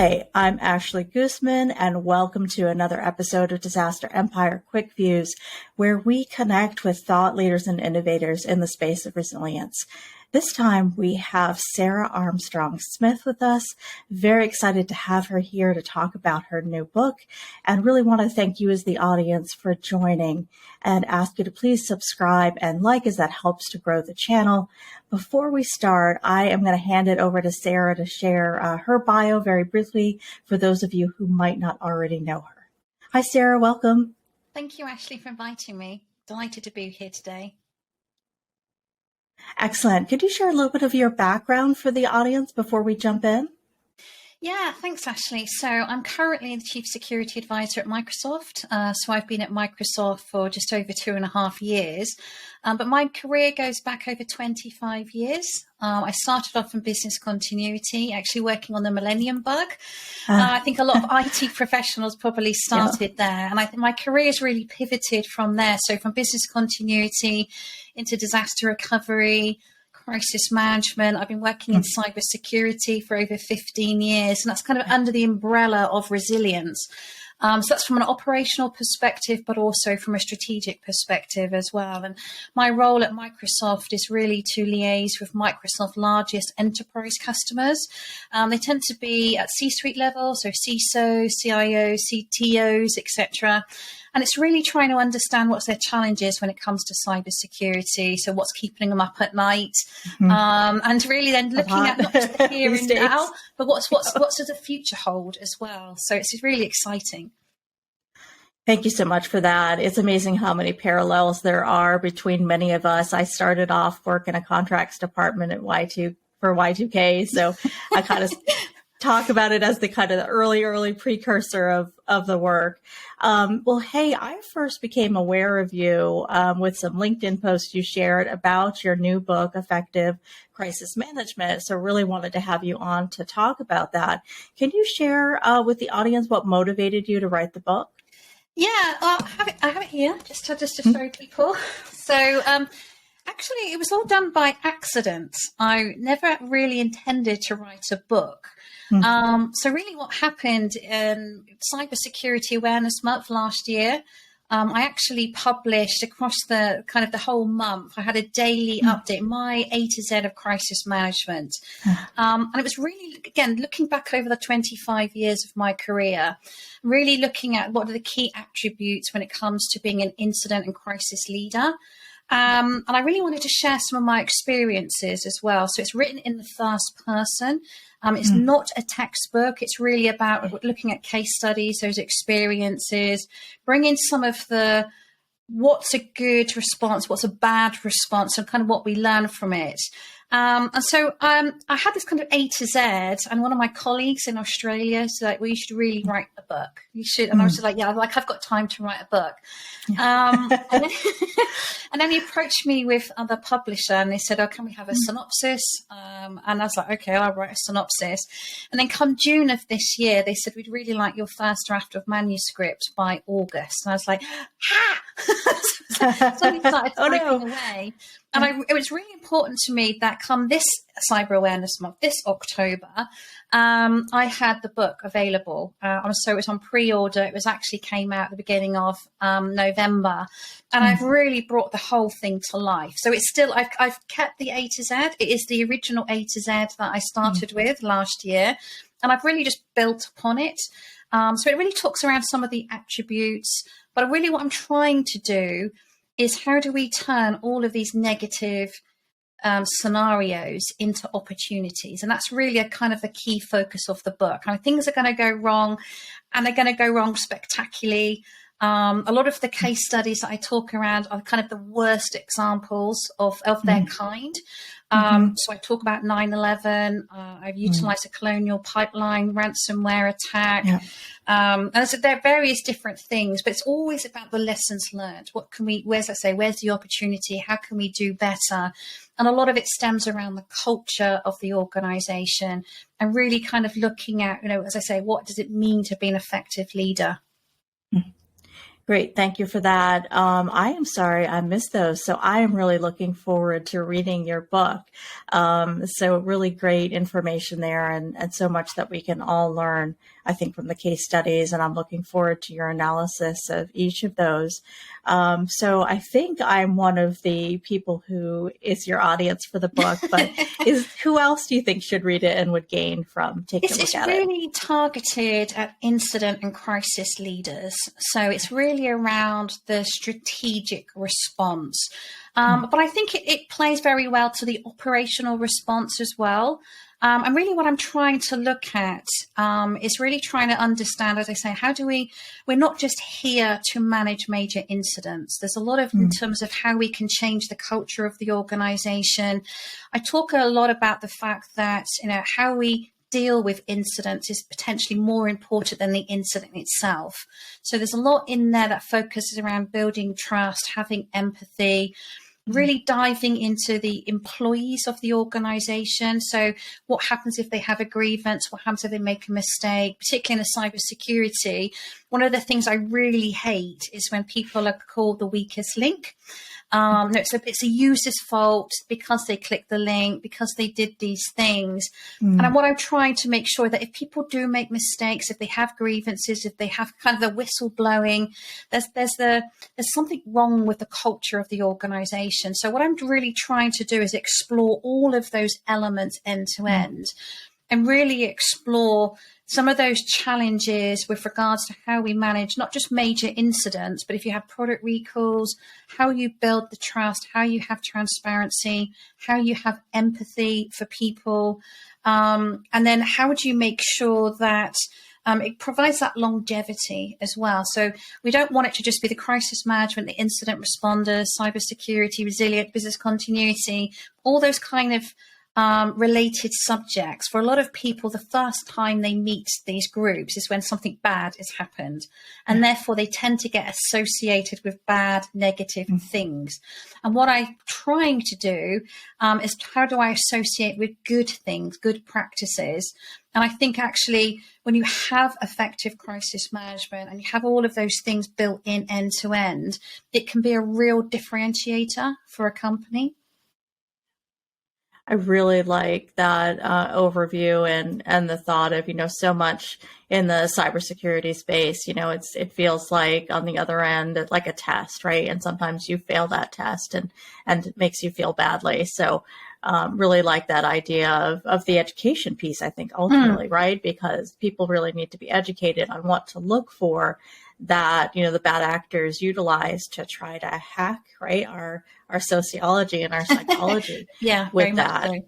Hi, I'm Ashley Guzman, and welcome to another episode of Disaster Empire Quick Views, where we connect with thought leaders and innovators in the space of resilience. This time we have Sarah Armstrong-Smith with us. Very excited to have her here to talk about her new book, and really want to thank you as the audience for joining and ask you to please subscribe and like, as that helps to grow the channel. Before we start, I am going to hand it over to Sarah to share her bio very briefly for those of you who might not already know her. Hi, Sarah. Welcome. Thank you, Ashley, for inviting me. Delighted to be here today. Excellent. Could you share a little bit of your background for the audience before we jump in? Yeah, thanks, Ashley. So I'm currently the Chief Security Advisor at Microsoft. So I've been at Microsoft for just over 2.5 years. But my career goes back over 25 years. I started off in business continuity, actually working on the Millennium Bug. I think a lot of IT professionals probably started there. And I think my career has really pivoted from there. So from business continuity into disaster recovery, crisis management. I've been working in cybersecurity for over 15 years, and that's kind of under the umbrella of resilience. So that's from an operational perspective, but also from a strategic perspective as well. And my role at Microsoft is really to liaise with Microsoft's largest enterprise customers. They tend to be at C-suite level, so CISOs, CIOs, CTOs, etc. And it's really trying to understand what's their challenges when it comes to cybersecurity. So what's keeping them up at night, and really then looking at not just the here and now, but what does the future hold as well. So it's really exciting. Thank you so much for that. It's amazing how many parallels there are between many of us. I started off work in a contracts department at Y2K, so I kind of talk about it as the kind of the early precursor of the work. Well, hey, I first became aware of you with some LinkedIn posts you shared about your new book, Effective Crisis Management. So really wanted to have you on to talk about that. Can you share with the audience what motivated you to write the book? Yeah, I have it here just to show people. So actually, it was all done by accident. I never really intended to write a book. So really what happened in Cybersecurity Awareness Month last year, I actually published across the kind of the whole month. I had a daily update, my A to Z of crisis management. And it was really, again, looking back over the 25 years of my career, really looking at what are the key attributes when it comes to being an incident and crisis leader. And I really wanted to share some of my experiences as well. So it's written in the first person. It's not a textbook. It's really about looking at case studies, those experiences, bringing some of the what's a good response, what's a bad response, and kind of what we learn from it. And so I had this kind of A to Z, and one of my colleagues in Australia said, like, well, you should really write a book. You should. And I was just like, yeah, like I've got time to write a book. And then he approached me with other publisher, and they said, oh, can we have a synopsis? And I was like, okay, I'll write a synopsis. And then come June of this year, they said, we'd really like your first draft of manuscript by August. And I was like, ha! So we started typing away. And it was really important to me that come this Cyber Awareness Month, this October, I had the book available. So it was on pre-order. It was actually came out at the beginning of November. And I've really brought the whole thing to life. So it's still, I've kept the A to Z. It is the original A to Z that I started with last year. And I've really just built upon it. So it really talks around some of the attributes. But really what I'm trying to do is how do we turn all of these negative scenarios into opportunities? And that's really a kind of the key focus of the book. I mean, things are going to go wrong, and they're going to go wrong spectacularly. A lot of the case studies that I talk around are kind of the worst examples of their kind. So I talk about 9/11. I've utilized a colonial pipeline ransomware attack. And so there are various different things, but it's always about the lessons learned. What can we, where's the opportunity? How can we do better? And a lot of it stems around the culture of the organization and really kind of looking at, as I say, what does it mean to be an effective leader? Great. Thank you for that. I am sorry I missed those. So I am really looking forward to reading your book. So really great information there and so much that we can all learn, I think, from the case studies. And I'm looking forward to your analysis of each of those. So I think I'm one of the people who is your audience for the book, but who else do you think should read it and would gain from taking a look at it? It's really targeted at incident and crisis leaders. So it's really around the strategic response. But I think it plays very well to the operational response as well. And really what I'm trying to look at is really trying to understand, as I say, we're not just here to manage major incidents. There's a lot of in terms of how we can change the culture of the organization. I talk a lot about the fact that, how we deal with incidents is potentially more important than the incident itself. So there's a lot in there that focuses around building trust, having empathy, really diving into the employees of the organization. So what happens if they have a grievance? What happens if they make a mistake? Particularly in a cybersecurity, one of the things I really hate is when people are called the weakest link. No, it's a user's fault because they clicked the link, because they did these things. And what I'm trying to make sure that if people do make mistakes, if they have grievances, if they have kind of the whistle blowing, there's something wrong with the culture of the organization. So what I'm really trying to do is explore all of those elements end to end and really explore some of those challenges with regards to how we manage not just major incidents, but if you have product recalls, how you build the trust, how you have transparency, how you have empathy for people, and then how would you make sure that it provides that longevity as well. So we don't want it to just be the crisis management, the incident responders, cybersecurity, resilient business continuity, all those kind of related subjects. For a lot of people, the first time they meet these groups is when something bad has happened, and therefore they tend to get associated with bad, negative things. And what I'm trying to do is how do I associate with good things, good practices? And I think actually when you have effective crisis management and you have all of those things built in end to end, it can be a real differentiator for a company. I really like that overview and the thought of, so much in the cybersecurity space, it feels like on the other end, like a test, right? And sometimes you fail that test and it makes you feel badly. So really like that idea of the education piece, I think, ultimately, right? Because people really need to be educated on what to look for that, the bad actors utilize to try to hack, right, our sociology and our psychology with that. So.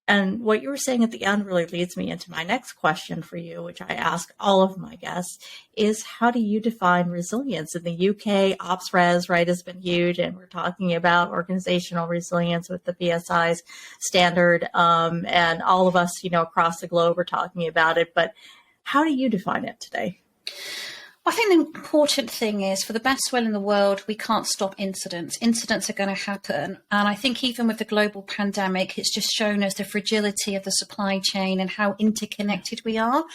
And what you were saying at the end really leads me into my next question for you, which I ask all of my guests, is how do you define resilience? In the UK, OpsRes, right, has been huge, and we're talking about organizational resilience with the PSI's standard, and all of us, across the globe are talking about it. But how do you define it today? I think the important thing is, for the best will in the world, we can't stop incidents. Incidents are going to happen. And I think even with the global pandemic, it's just shown us the fragility of the supply chain and how interconnected we are.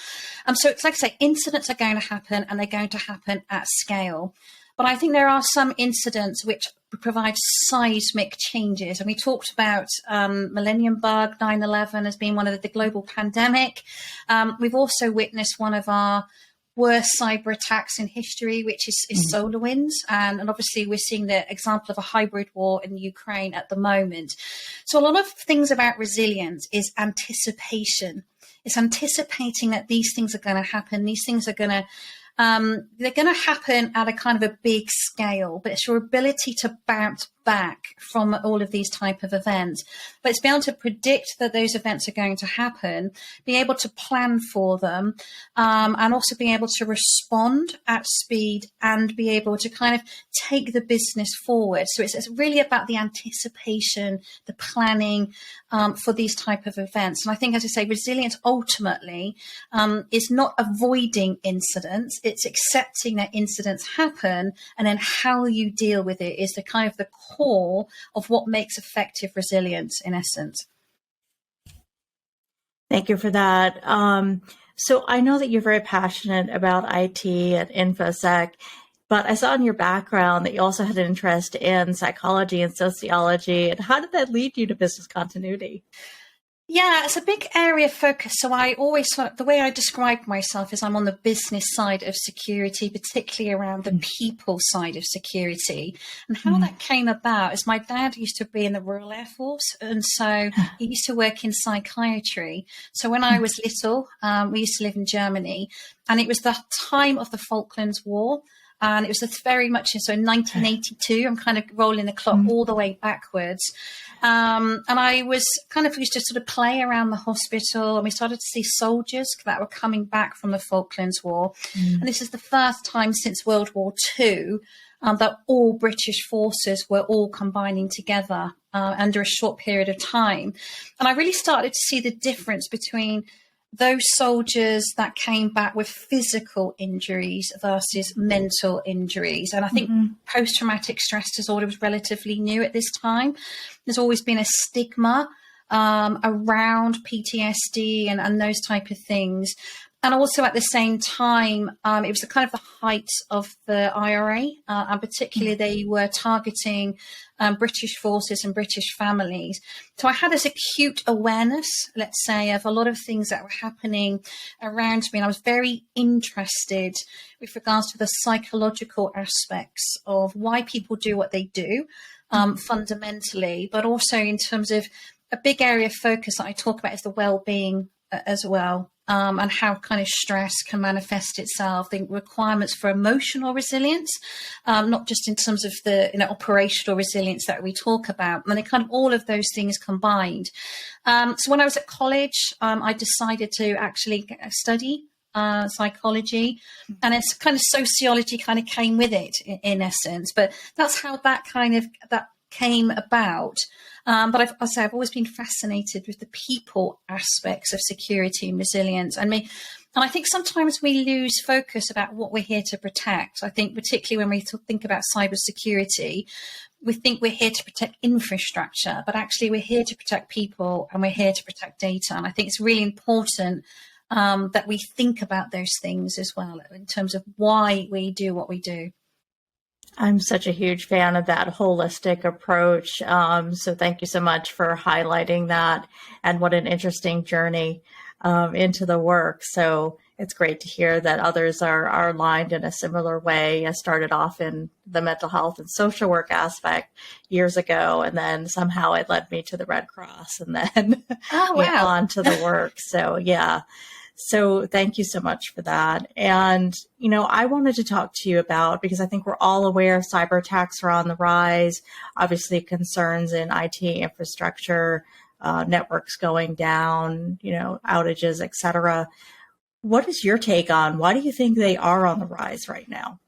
So it's like I say, incidents are going to happen, and they're going to happen at scale. But I think there are some incidents which provide seismic changes. And we talked about Millennium Bug, 9/11 as being one of the global pandemic. We've also witnessed one of our worst cyber attacks in history, which is SolarWinds. And obviously we're seeing the example of a hybrid war in Ukraine at the moment. So a lot of things about resilience is anticipation. It's anticipating that these things are going to happen. These things are going to they're going to happen at a kind of a big scale, but it's your ability to bounce back from all of these type of events. But it's be able to predict that those events are going to happen, be able to plan for them, and also be able to respond at speed and be able to kind of take the business forward. So it's really about the anticipation, the planning for these type of events. And I think, as I say, resilience ultimately is not avoiding incidents. It's accepting that incidents happen, and then how you deal with it is the kind of the core of what makes effective resilience in essence. Thank you for that. So I know that you're very passionate about IT at InfoSec, But I saw in your background that you also had an interest in psychology and sociology. And how did that lead you to business continuity? Yeah, it's a big area of focus. So I always, the way I describe myself is I'm on the business side of security, particularly around the people side of security. And how that came about is my dad used to be in the Royal Air Force. And so he used to work in psychiatry. So when I was little, we used to live in Germany, and it was the time of the Falklands War. And it was very much so in 1982. I'm kind of rolling the clock all the way backwards. And I was kind of used to sort of play around the hospital, and we started to see soldiers that were coming back from the Falklands War. And this is the first time since World War II that all British forces were all combining together under a short period of time. And I really started to see the difference between those soldiers that came back with physical injuries versus mental injuries. And I think post-traumatic stress disorder was relatively new at this time. There's always been a stigma around PTSD and those type of things. And also at the same time, it was kind of the height of the IRA, and particularly they were targeting British forces and British families. So I had this acute awareness, let's say, of a lot of things that were happening around me. And I was very interested with regards to the psychological aspects of why people do what they do, fundamentally, but also in terms of a big area of focus that I talk about is the well-being as well. And how kind of stress can manifest itself, the requirements for emotional resilience, not just in terms of the operational resilience that we talk about, and then kind of all of those things combined. So when I was at college, I decided to actually study psychology, and it's kind of sociology kind of came with it in essence, but that's how that came about. But I've always been fascinated with the people aspects of security and resilience. And I think sometimes we lose focus about what we're here to protect. I think particularly when we think about cybersecurity, we think we're here to protect infrastructure, but actually we're here to protect people and we're here to protect data. And I think it's really important that we think about those things as well in terms of why we do what we do. I'm such a huge fan of that holistic approach. So thank you so much for highlighting that, and what an interesting journey into the work. So it's great to hear that others are aligned in a similar way. I started off in the mental health and social work aspect years ago, and then somehow it led me to the Red Cross, and then on to the work. So yeah. So thank you so much for that. And, I wanted to talk to you about, because I think we're all aware cyber attacks are on the rise, obviously concerns in IT infrastructure, networks going down, outages, et cetera. What is your take on, why do you think they are on the rise right now?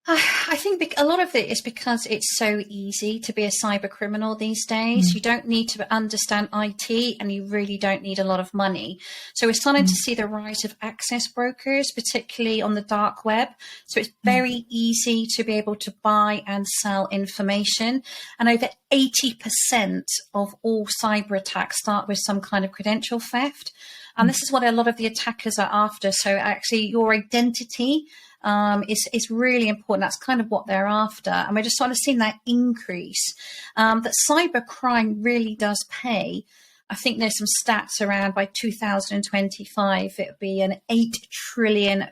I think a lot of it is because it's so easy to be a cyber criminal these days. You don't need to understand IT, and you really don't need a lot of money. So we're starting to see the rise of access brokers, particularly on the dark web. So it's very easy to be able to buy and sell information. And over 80% of all cyber attacks start with some kind of credential theft. And this is what a lot of the attackers are after. So actually your identity is really important. That's kind of what they're after. And we're just sort of seeing that increase, that cyber crime really does pay. I think there's some stats around by 2025, it would be an $8 trillion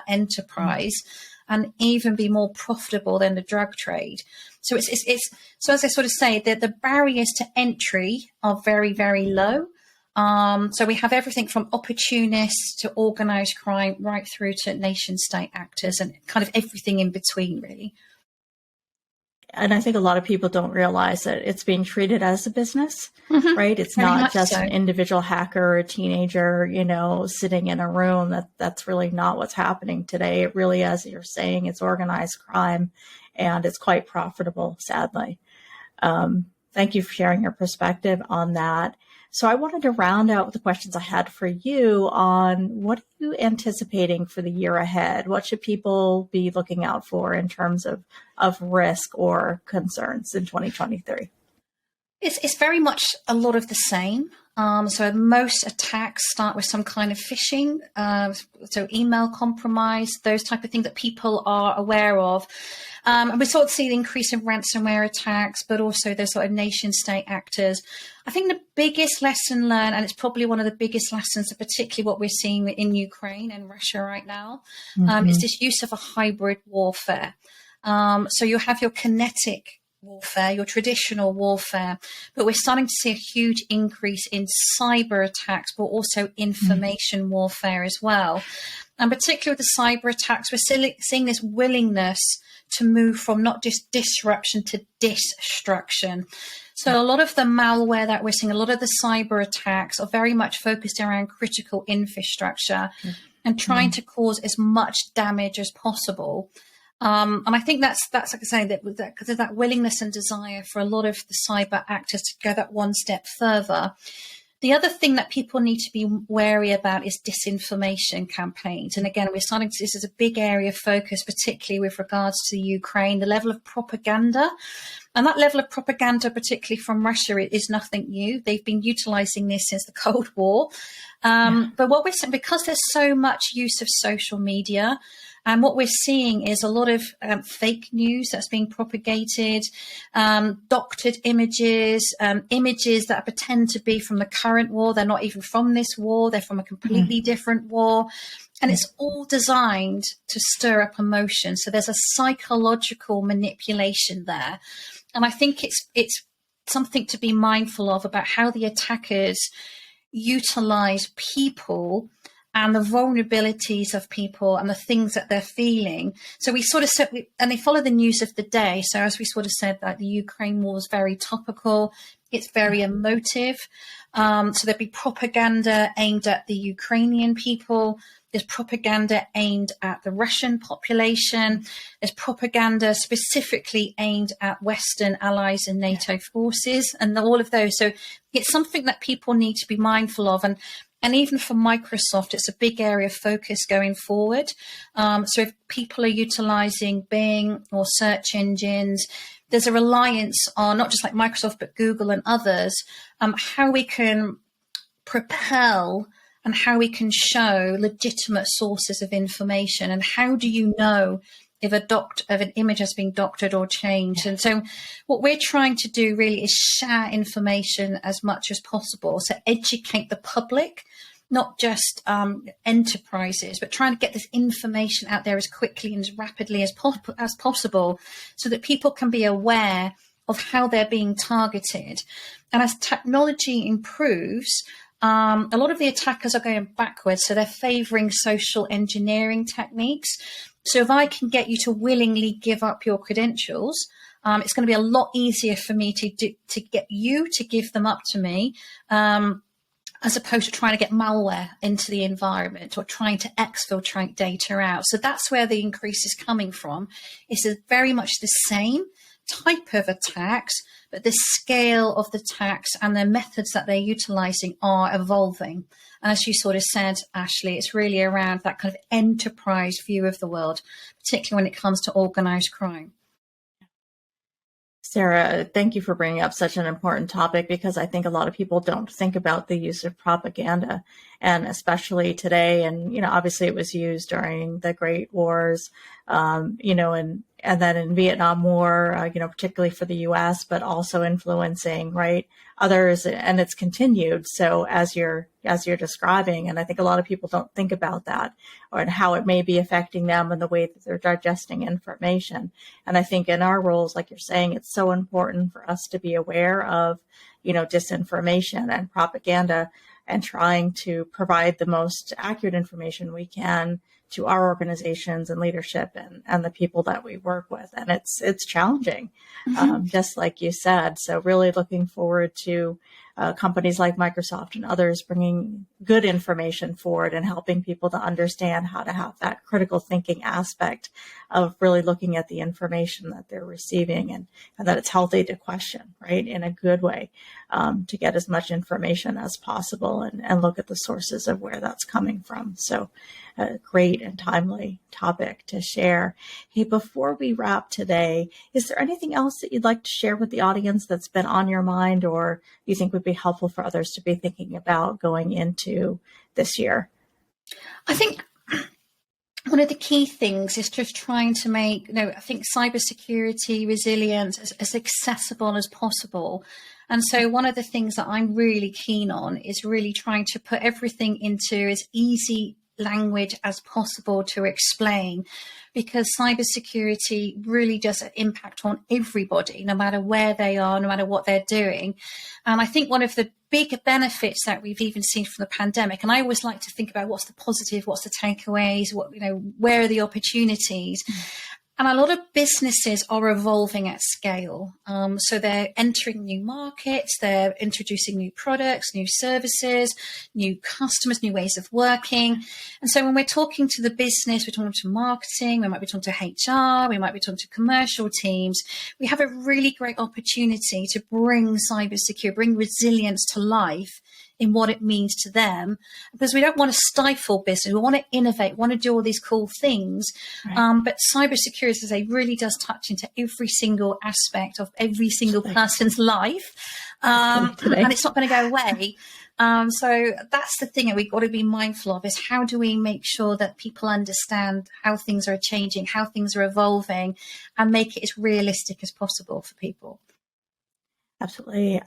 enterprise and even be more profitable than the drug trade. So so as I sort of say, the barriers to entry are very, very low. So we have everything from opportunists to organized crime right through to nation state actors and kind of everything in between, really. And I think a lot of people don't realize that it's being treated as a business, right? It's very not just an individual hacker or a teenager, sitting in a room. That's really not what's happening today. It really, as you're saying, it's organized crime, and it's quite profitable, sadly. Thank you for sharing your perspective on that. So I wanted to round out with the questions I had for you on what are you anticipating for the year ahead? What should people be looking out for in terms of risk or concerns in 2023? It's very much a lot of the same. So most attacks start with some kind of phishing, so email compromise, those type of things that people are aware of. And we sort of see the increase in ransomware attacks, but also those sort of nation state actors. I think the biggest lesson learned, and it's probably one of the biggest lessons, particularly what we're seeing in Ukraine and Russia right now, is this use of a hybrid warfare. So you have your kinetic warfare, your traditional warfare, but we're starting to see a huge increase in cyber attacks, but also information warfare as well. And particularly with the cyber attacks, we're seeing this willingness to move from not just disruption to destruction. So a lot of the malware that we're seeing, a lot of the cyber attacks are very much focused around critical infrastructure and trying to cause as much damage as possible. And I think that's like I say, that because of that willingness and desire for a lot of the cyber actors to go that one step further. The other thing that people need to be wary about is disinformation campaigns. And again, we're starting to see this as a big area of focus, particularly with regards to Ukraine, the level of propaganda. And that level of propaganda, particularly from Russia, is nothing new. They've been utilizing this since the Cold War. But what we're saying, because there's so much use of social media, and what we're seeing is a lot of fake news that's being propagated, doctored images, images that pretend to be from the current war. They're not even from this war. They're from a completely different war. And it's all designed to stir up emotion. So there's a psychological manipulation there. And I think it's something to be mindful of about how the attackers utilize people and the vulnerabilities of people and the things that they're feeling. So we sort of said, and they follow the news of the day. So as we sort of said, that the Ukraine war is very topical. It's very emotive. So there'd be propaganda aimed at the Ukrainian people. There's propaganda aimed at the Russian population. There's propaganda specifically aimed at Western allies and NATO forces and all of those. So it's something that people need to be mindful of. And even for Microsoft, it's a big area of focus going forward. So if people are utilizing Bing or search engines, there's a reliance on not just like Microsoft, but Google and others, how we can propel and how we can show legitimate sources of information. And how do you know if an image has been doctored or changed? And so what we're trying to do really is share information as much as possible. So educate the public, not just enterprises, but trying to get this information out there as quickly and as rapidly as possible so that people can be aware of how they're being targeted. And as technology improves, a lot of the attackers are going backwards. So they're favoring social engineering techniques. So if I can get you to willingly give up your credentials, it's going to be a lot easier for me to get you to give them up to me, as opposed to trying to get malware into the environment or trying to exfiltrate data out. So that's where the increase is coming from. It's very much the same type of attacks, but the scale of the attacks and the methods that they're utilizing are evolving. And as you sort of said, Ashley, it's really around that kind of enterprise view of the world, particularly when it comes to organized crime. Sarah, thank you for bringing up such an important topic, because I think a lot of people don't think about the use of propaganda, and especially today. And, obviously it was used during the Great Wars, and then in Vietnam War, particularly for the U.S., but also influencing, right, others, and it's continued. So as you're describing, and I think a lot of people don't think about that, or how it may be affecting them and the way that they're digesting information. And I think in our roles, like you're saying, it's so important for us to be aware of, disinformation and propaganda, and trying to provide the most accurate information we can to our organizations and leadership and the people that we work with. And it's challenging, just like you said. So really looking forward to companies like Microsoft and others bringing good information forward and helping people to understand how to have that critical thinking aspect of really looking at the information that they're receiving, and that it's healthy to question, right, in a good way, to get as much information as possible and look at the sources of where that's coming from. So a great and timely topic to share. Hey, before we wrap today, is there anything else that you'd like to share with the audience that's been on your mind or you think would be helpful for others to be thinking about going into this year? I think one of the key things is just trying to make, I think cybersecurity, resilience as accessible as possible. And so one of the things that I'm really keen on is really trying to put everything into as easy language as possible to explain, because cybersecurity really does impact on everybody, no matter where they are, no matter what they're doing. And I think one of the big benefits that we've even seen from the pandemic, and I always like to think about what's the positive, what's the takeaways, where are the opportunities? And a lot of businesses are evolving at scale. So they're entering new markets, they're introducing new products, new services, new customers, new ways of working. And so when we're talking to the business, we're talking to marketing, we might be talking to HR, we might be talking to commercial teams. We have a really great opportunity to bring cybersecurity, bring resilience to life in what it means to them, because we don't want to stifle business. We want to innovate, want to do all these cool things. Right. But cybersecurity, as I say, really does touch into every single aspect of every single person's life. And it's not going to go away. So that's the thing that we've got to be mindful of, is how do we make sure that people understand how things are changing, how things are evolving, and make it as realistic as possible for people. Absolutely.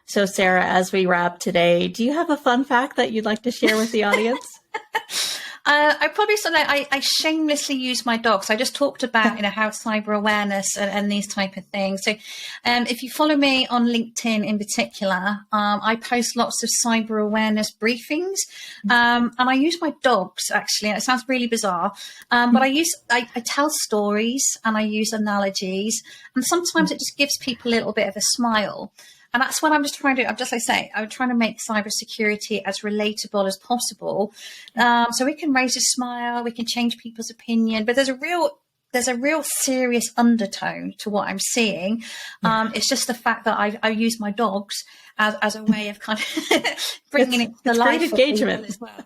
So Sarah, as we wrap today, do you have a fun fact that you'd like to share with the audience? I probably I shamelessly use my dogs. I just talked about how cyber awareness and these type of things. So if you follow me on LinkedIn in particular, I post lots of cyber awareness briefings, and I use my dogs, actually. And it sounds really bizarre, but I tell stories and I use analogies, and sometimes it just gives people a little bit of a smile. And that's what I'm just trying to do. I'm trying to make cybersecurity as relatable as possible. So we can raise a smile, we can change people's opinion, but there's a real serious undertone to what I'm seeing. It's just the fact that I use my dogs as a way of kind of bringing it to life. Great engagement as well.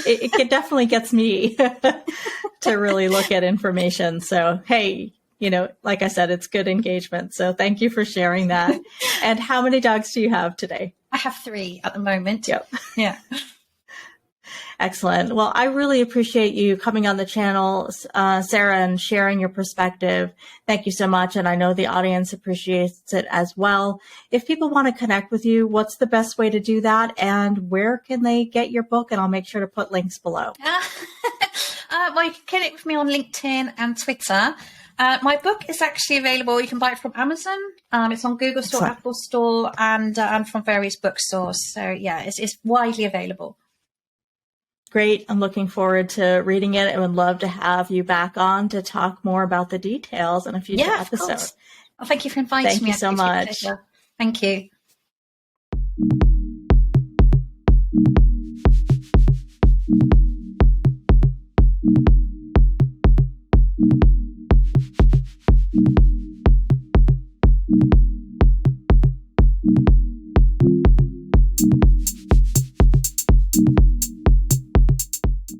It definitely gets me to really look at information. So, hey, like I said, it's good engagement. So thank you for sharing that. And how many dogs do you have today? I have 3 at the moment. Yep. Yeah. Excellent. Well, I really appreciate you coming on the channel, Sarah, and sharing your perspective. Thank you so much. And I know the audience appreciates it as well. If people want to connect with you, what's the best way to do that? And where can they get your book? And I'll make sure to put links below. Well, you can connect with me on LinkedIn and Twitter. My book is actually available. You can buy it from Amazon. It's on Google Store, Apple Store, and from various bookstores. So yeah, it's widely available. Great. I'm looking forward to reading it and would love to have you back on to talk more about the details in a future episode. Well, thank you for inviting me. Thank you so much. Thank you.